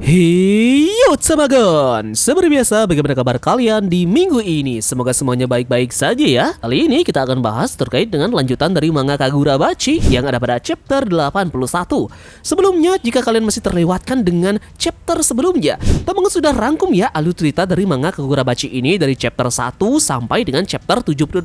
Hey, what's up, Magon? Seperti biasa, bagaimana kabar kalian di minggu ini? Semoga semuanya baik-baik saja ya. Kali ini kita akan bahas terkait dengan lanjutan dari manga Kagurabachi yang ada pada chapter 81. Sebelumnya, jika kalian masih terlewatkan dengan chapter sebelumnya, Tomongo sudah rangkum ya alur cerita dari manga Kagurabachi ini dari chapter 1 sampai dengan chapter 78.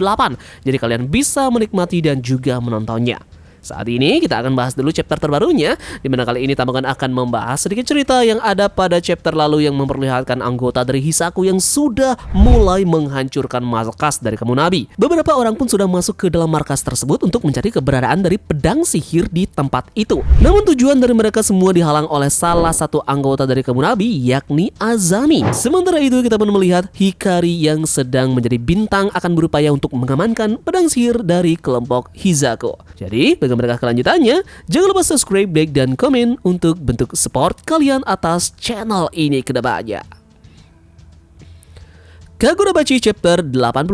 Jadi kalian bisa menikmati dan juga menontonnya. Saat ini kita akan bahas dulu chapter terbarunya, di mana kali ini Tomongo akan membahas sedikit cerita yang ada pada chapter lalu yang memperlihatkan anggota dari Hisaku yang sudah mulai menghancurkan markas dari Kemonabi. Beberapa orang pun sudah masuk ke dalam markas tersebut untuk mencari keberadaan dari pedang sihir di tempat itu. Namun tujuan dari mereka semua dihalang oleh salah satu anggota dari Kemonabi, yakni Azami. Sementara itu kita pun melihat Hikari yang sedang menjadi bintang akan berupaya untuk mengamankan pedang sihir dari kelompok Hisaku. Jadi, bagaimana kelanjutannya? Jangan lupa subscribe, like, dan komen untuk bentuk support kalian atas channel ini ke depannya. Kagurabachi chapter 81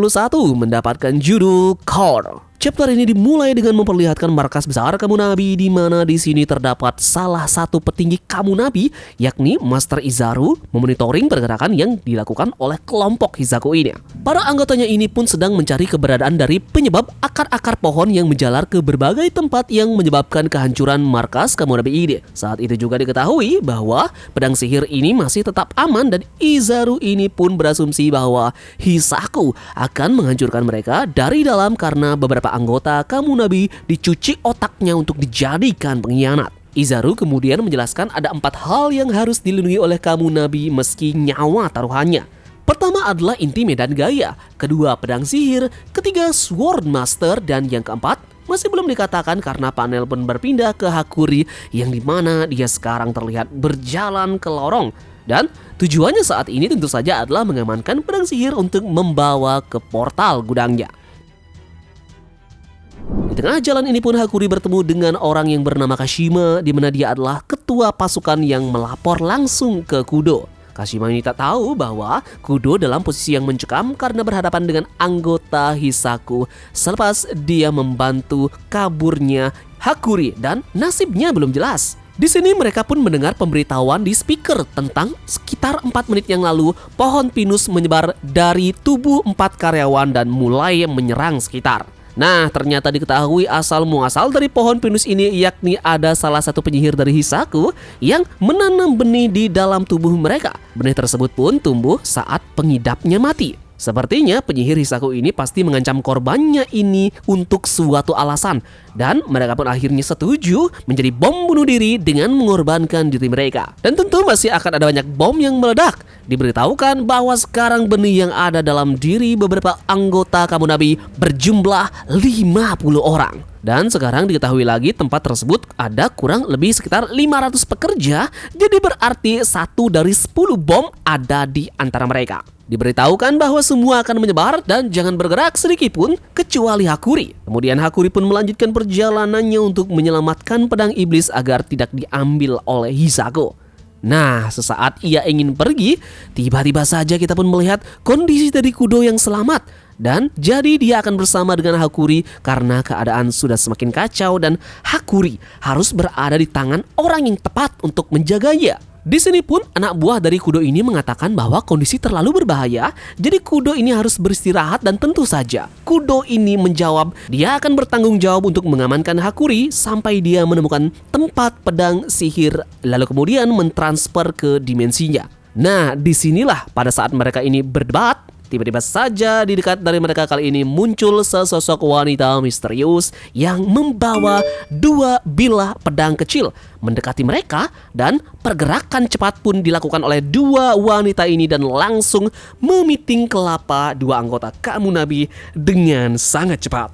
mendapatkan judul Core. Chapter ini dimulai dengan memperlihatkan markas besar Kemonabi, di mana di sini terdapat salah satu petinggi Kemonabi, yakni Master Izaru, memonitoring pergerakan yang dilakukan oleh kelompok Hisaku ini. Para anggotanya ini pun sedang mencari keberadaan dari penyebab akar-akar pohon yang menjalar ke berbagai tempat yang menyebabkan kehancuran markas Kemonabi ini. Saat itu juga diketahui bahwa pedang sihir ini masih tetap aman dan Izaru ini pun berasumsi bahwa Hisaku akan menghancurkan mereka dari dalam karena beberapa anggota Kemonabi dicuci otaknya untuk dijadikan pengkhianat. Izaru kemudian menjelaskan ada 4 hal yang harus dilindungi oleh Kemonabi meski nyawa taruhannya. Pertama adalah inti medan gaya, kedua pedang sihir, ketiga Sword Master, dan yang keempat masih belum dikatakan karena panel pun berpindah ke Hakuri yang dimana dia sekarang terlihat berjalan ke lorong. Dan tujuannya saat ini tentu saja adalah mengamankan pedang sihir untuk membawa ke portal gudangnya. Di tengah jalan ini pun Hakuri bertemu dengan orang yang bernama Kashima, di mana dia adalah ketua pasukan yang melapor langsung ke Kudo. Kashima ini tak tahu bahwa Kudo dalam posisi yang mencekam karena berhadapan dengan anggota Hisaku selepas dia membantu kaburnya Hakuri dan nasibnya belum jelas. Di sini mereka pun mendengar pemberitahuan di speaker tentang sekitar 4 menit yang lalu pohon pinus menyebar dari tubuh 4 karyawan dan mulai menyerang sekitar. Nah, ternyata diketahui asal muasal dari pohon pinus ini, yakni ada salah satu penyihir dari Hisaku yang menanam benih di dalam tubuh mereka. Benih tersebut pun tumbuh saat pengidapnya mati. Sepertinya penyihir Hisaku ini pasti mengancam korbannya ini untuk suatu alasan, dan mereka pun akhirnya setuju menjadi bom bunuh diri dengan mengorbankan diri mereka. Dan tentu masih akan ada banyak bom yang meledak. Diberitahukan bahwa sekarang benih yang ada dalam diri beberapa anggota Kemonabi berjumlah 50 orang. Dan sekarang diketahui lagi tempat tersebut ada kurang lebih sekitar 500 pekerja, jadi berarti 1 dari 10 bom ada di antara mereka. Diberitahukan bahwa semua akan menyebar dan jangan bergerak sedikit pun kecuali Hakuri. Kemudian Hakuri pun melanjutkan perjalanannya untuk menyelamatkan pedang iblis agar tidak diambil oleh Hisaku. Nah, sesaat ia ingin pergi, tiba-tiba saja kita pun melihat kondisi dari Kudo yang selamat. Dan jadi dia akan bersama dengan Hakuri karena keadaan sudah semakin kacau dan Hakuri harus berada di tangan orang yang tepat untuk menjaganya. Di sini pun anak buah dari Kudo ini mengatakan bahwa kondisi terlalu berbahaya, jadi Kudo ini harus beristirahat dan tentu saja Kudo ini menjawab dia akan bertanggung jawab untuk mengamankan Hakuri sampai dia menemukan tempat pedang sihir lalu kemudian mentransfer ke dimensinya. Nah, disinilah pada saat mereka ini berdebat, tiba-tiba saja di dekat dari mereka kali ini muncul sesosok wanita misterius yang membawa 2 bilah pedang kecil mendekati mereka, dan pergerakan cepat pun dilakukan oleh 2 wanita ini dan langsung memiting kelapa 2 anggota Kemonabi dengan sangat cepat.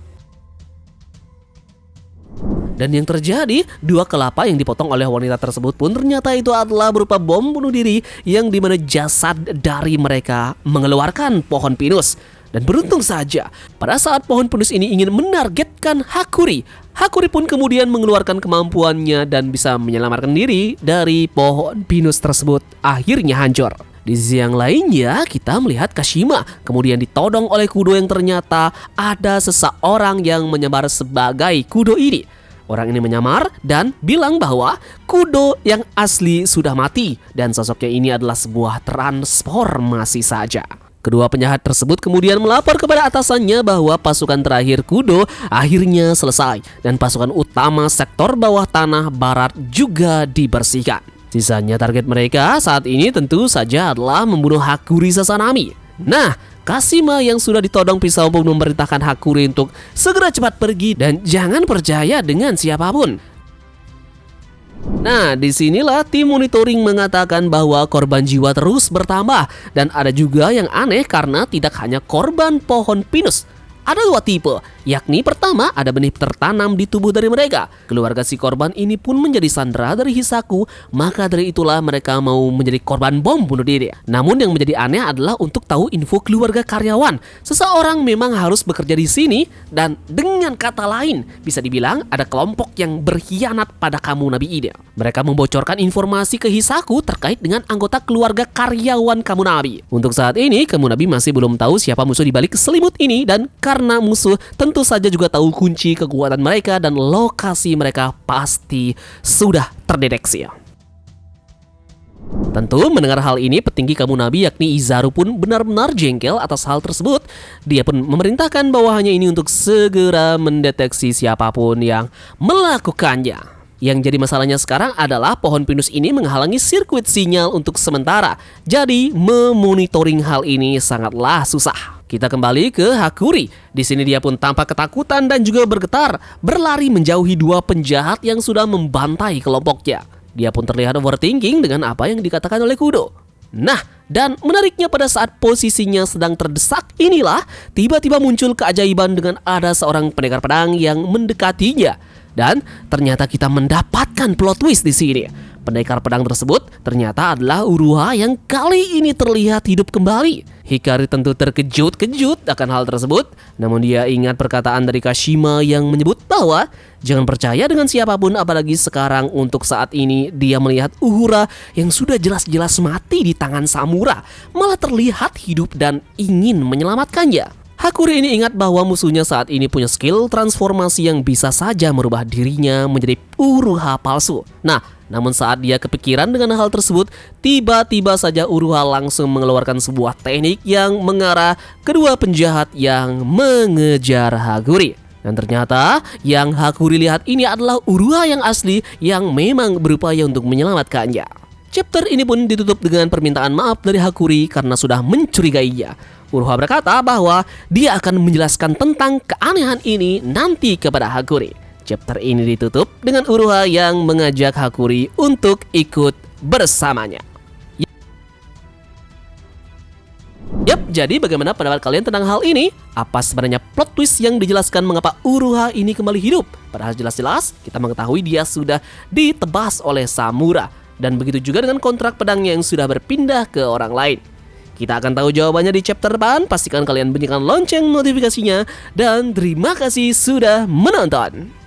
Dan yang terjadi, 2 kelapa yang dipotong oleh wanita tersebut pun ternyata itu adalah berupa bom bunuh diri yang dimana jasad dari mereka mengeluarkan pohon pinus. Dan beruntung saja, pada saat pohon pinus ini ingin menargetkan Hakuri, Hakuri pun kemudian mengeluarkan kemampuannya dan bisa menyelamatkan diri dari pohon pinus tersebut akhirnya hancur. Di sisi yang lainnya, kita melihat Kashima kemudian ditodong oleh Kudo yang ternyata ada seseorang yang menyebar sebagai Kudo ini. Orang ini menyamar dan bilang bahwa Kudo yang asli sudah mati dan sosoknya ini adalah sebuah transformasi saja. Kedua penjahat tersebut kemudian melapor kepada atasannya bahwa pasukan terakhir Kudo akhirnya selesai dan pasukan utama sektor bawah tanah barat juga dibersihkan. Sisanya target mereka saat ini tentu saja adalah membunuh Hakuri Sasanami. Nah, Kashima yang sudah ditodong pisau pun memerintahkan Hakuri untuk segera cepat pergi dan jangan percaya dengan siapapun. Nah, disinilah tim monitoring mengatakan bahwa korban jiwa terus bertambah dan ada juga yang aneh karena tidak hanya korban pohon pinus. Ada dua tipe, yakni pertama ada benih tertanam di tubuh dari mereka. Keluarga si korban ini pun menjadi sandera dari Hisaku, maka dari itulah mereka mau menjadi korban bom bunuh diri. Namun yang menjadi aneh adalah untuk tahu info keluarga karyawan. Seseorang memang harus bekerja di sini dan dengan kata lain bisa dibilang ada kelompok yang berkhianat pada Kamunabi ini. Mereka membocorkan informasi ke Hisaku terkait dengan anggota keluarga karyawan Kamunabi. Untuk saat ini Kamunabi masih belum tahu siapa musuh di balik selimut ini dan karena musuh tentu saja juga tahu kunci kekuatan mereka dan lokasi mereka pasti sudah terdeteksi. Tentu mendengar hal ini petinggi Kamunabi yakni Izaru pun benar-benar jengkel atas hal tersebut. Dia pun memerintahkan bawahannya ini untuk segera mendeteksi siapapun yang melakukannya. Yang jadi masalahnya sekarang adalah pohon pinus ini menghalangi sirkuit sinyal untuk sementara. Jadi memonitoring hal ini sangatlah susah. Kita kembali ke Hakuri. Di sini dia pun tampak ketakutan dan juga bergetar, berlari menjauhi dua penjahat yang sudah membantai kelompoknya. Dia pun terlihat overthinking dengan apa yang dikatakan oleh Kudo. Nah, dan menariknya pada saat posisinya sedang terdesak inilah tiba-tiba muncul keajaiban dengan ada seorang pendekar pedang yang mendekatinya. Dan ternyata kita mendapatkan plot twist di sini. Pendekar pedang tersebut ternyata adalah Uruha yang kali ini terlihat hidup kembali. Hikari tentu terkejut-kejut akan hal tersebut. Namun dia ingat perkataan dari Kashima yang menyebut bahwa jangan percaya dengan siapapun, apalagi sekarang untuk saat ini dia melihat Uhura yang sudah jelas-jelas mati di tangan Samura malah terlihat hidup dan ingin menyelamatkannya. Hakuri ini ingat bahwa musuhnya saat ini punya skill transformasi yang bisa saja merubah dirinya menjadi Uruha palsu. Nah, namun saat dia kepikiran dengan hal tersebut, tiba-tiba saja Uruha langsung mengeluarkan sebuah teknik yang mengarah kedua penjahat yang mengejar Hakuri. Dan ternyata yang Hakuri lihat ini adalah Uruha yang asli yang memang berupaya untuk menyelamatkannya. Chapter ini pun ditutup dengan permintaan maaf dari Hakuri karena sudah mencurigainya. Uruha berkata bahwa dia akan menjelaskan tentang keanehan ini nanti kepada Hakuri. Chapter ini ditutup dengan Uruha yang mengajak Hakuri untuk ikut bersamanya. Yap, jadi bagaimana pendapat kalian tentang hal ini? Apa sebenarnya plot twist yang dijelaskan mengapa Uruha ini kembali hidup? Padahal jelas-jelas kita mengetahui dia sudah ditebas oleh Samura. Dan begitu juga dengan kontrak pedangnya yang sudah berpindah ke orang lain. Kita akan tahu jawabannya di chapter depan. Pastikan kalian bunyikan lonceng notifikasinya. Dan terima kasih sudah menonton.